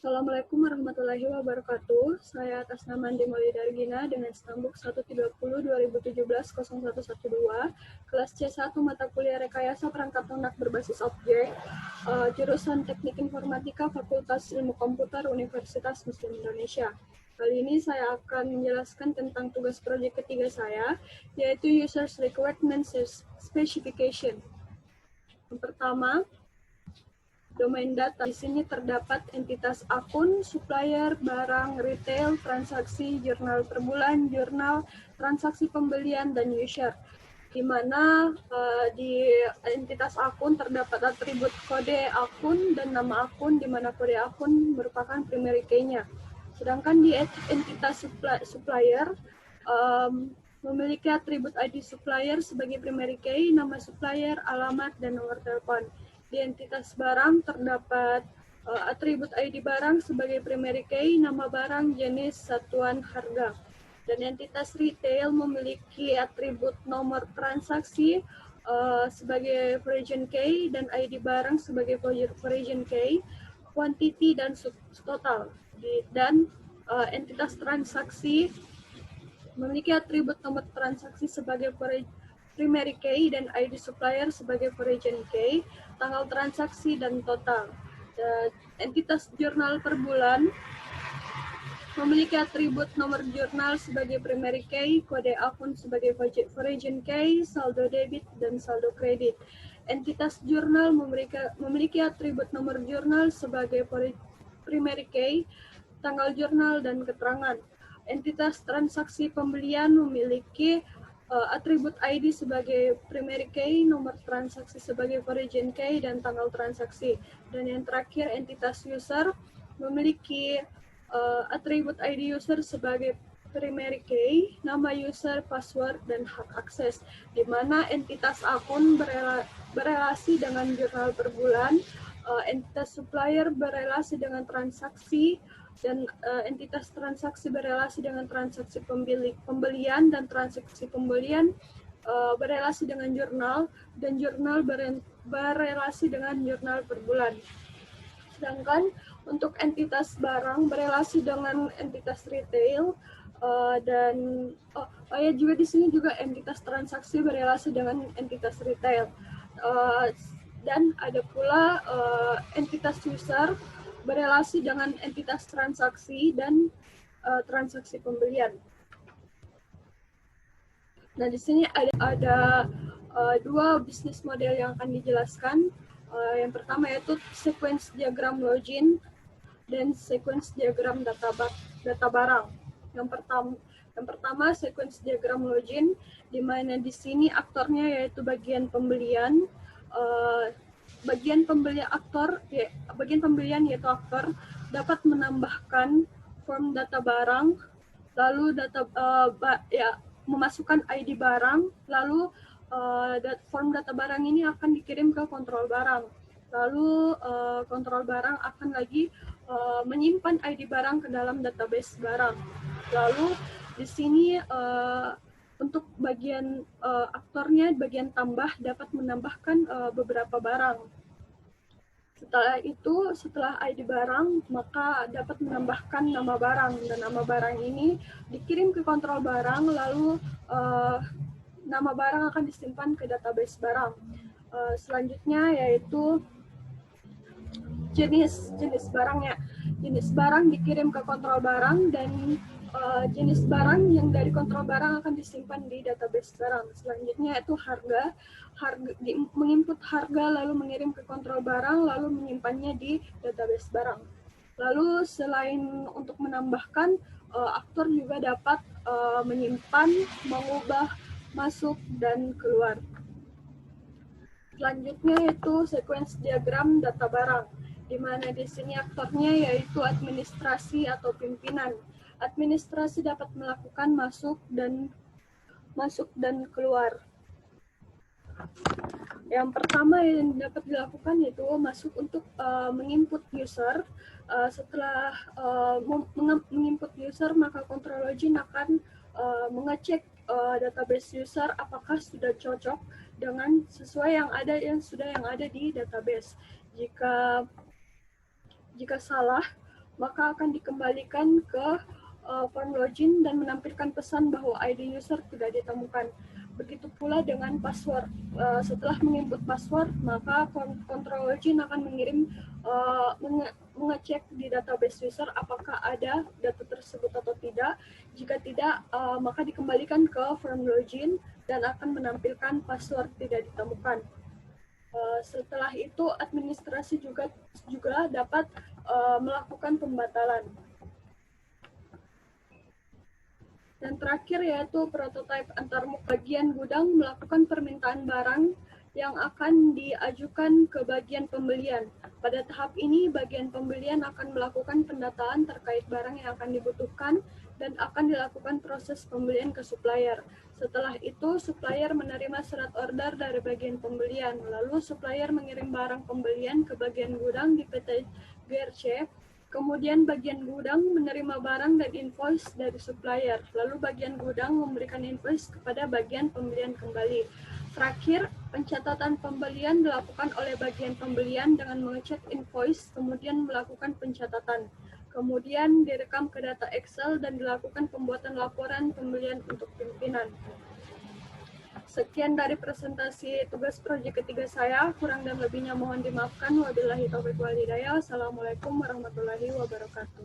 Assalamualaikum warahmatullahi wabarakatuh. Saya atas nama Andi Maulida Dargina dengan stambuk 130-2017-0112, kelas C1 mata kuliah Rekayasa Perangkat Lunak Berbasis Objek, jurusan Teknik Informatika Fakultas Ilmu Komputer Universitas Muslim Indonesia. Kali ini saya akan menjelaskan tentang tugas proyek ketiga saya, yaitu Users Requirement Specification. Yang pertama, domain data. Di sini terdapat entitas akun, supplier, barang, retail, transaksi, jurnal per bulan, jurnal, transaksi pembelian, dan user. Di mana di entitas akun terdapat atribut kode akun dan nama akun, di mana kode akun merupakan primary key-nya. Sedangkan di entitas supplier memiliki atribut ID supplier sebagai primary key, nama supplier, alamat, dan nomor telepon. Di entitas barang terdapat atribut ID barang sebagai primary key, nama barang, jenis, satuan, harga. Dan entitas retail memiliki atribut nomor transaksi sebagai origin key dan ID barang sebagai origin key, quantity, dan total. Dan entitas transaksi memiliki atribut nomor transaksi sebagai primary key dan ID supplier sebagai origin key, tanggal transaksi, dan total. Entitas jurnal per bulan memiliki atribut nomor jurnal sebagai primary key, kode akun sebagai origin key, saldo debit, dan saldo kredit. Entitas jurnal memiliki atribut nomor jurnal sebagai primary key, tanggal jurnal, dan keterangan. Entitas transaksi pembelian memiliki atribut ID sebagai primary key, nomor transaksi sebagai origin key, dan tanggal transaksi. Dan yang terakhir, entitas user memiliki atribut ID user sebagai primary key, nama user, password, dan hak akses, di mana entitas akun berelasi dengan jurnal per bulan, entitas supplier berelasi dengan transaksi, dan entitas transaksi berelasi dengan transaksi pembelian, dan transaksi pembelian berelasi dengan jurnal, dan jurnal berelasi dengan jurnal per bulan. Sedangkan untuk entitas barang berelasi dengan entitas retail, dan juga di sini juga entitas transaksi berelasi dengan entitas retail, dan ada pula entitas user berelasi dengan entitas transaksi dan transaksi pembelian. Nah, di sini ada dua bisnis model yang akan dijelaskan. Yang pertama yaitu sequence diagram login dan sequence diagram data barang. Yang pertama sequence diagram login, di mana di sini aktornya yaitu bagian pembelian. Bagian pembelian yaitu aktor dapat menambahkan form data barang, lalu memasukkan ID barang, lalu form data barang ini akan dikirim ke kontrol barang. Lalu kontrol barang akan lagi menyimpan ID barang ke dalam database barang. Lalu di sini untuk bagian aktornya, bagian tambah dapat menambahkan beberapa barang. Setelah ID barang, maka dapat menambahkan nama barang, dan nama barang ini dikirim ke kontrol barang, lalu nama barang akan disimpan ke database barang. Selanjutnya yaitu jenis barangnya. Jenis barang dikirim ke kontrol barang, dan jenis barang yang dari kontrol barang akan disimpan di database barang. Selanjutnya itu harga menginput harga, lalu mengirim ke kontrol barang, lalu menyimpannya di database barang. Lalu selain untuk menambahkan, aktor juga dapat menyimpan, mengubah, masuk, dan keluar. Selanjutnya itu sequence diagram data barang, di mana di sini aktornya yaitu administrasi atau pimpinan. Administrasi dapat melakukan masuk dan keluar. Yang pertama yang dapat dilakukan yaitu masuk untuk menginput user. Setelah menginput user, maka control login akan mengecek database user apakah sudah cocok dengan sesuai yang ada di database. Jika salah, maka akan dikembalikan ke form login dan menampilkan pesan bahwa ID user tidak ditemukan. Begitu pula dengan password. Setelah menginput password, maka control login akan mengirim mengecek di database user apakah ada data tersebut atau tidak. Jika tidak, maka dikembalikan ke form login dan akan menampilkan password tidak ditemukan. Setelah itu administrasi juga dapat melakukan pembatalan. Dan terakhir yaitu prototipe antarmuk. Bagian gudang melakukan permintaan barang yang akan diajukan ke bagian pembelian. Pada tahap ini, bagian pembelian akan melakukan pendataan terkait barang yang akan dibutuhkan dan akan dilakukan proses pembelian ke supplier. Setelah itu, supplier menerima surat order dari bagian pembelian. Lalu, supplier mengirim barang pembelian ke bagian gudang di PT GRC. Kemudian bagian gudang menerima barang dan invoice dari supplier. Lalu bagian gudang memberikan invoice kepada bagian pembelian kembali. Terakhir, pencatatan pembelian dilakukan oleh bagian pembelian dengan mengecek invoice, kemudian melakukan pencatatan. Kemudian direkam ke data Excel dan dilakukan pembuatan laporan pembelian untuk pimpinan. Sekian dari presentasi tugas proyek ketiga saya, kurang dan lebihnya mohon dimaafkan. Wabillahi taufiq wal hidayah. Wassalamualaikum warahmatullahi wabarakatuh.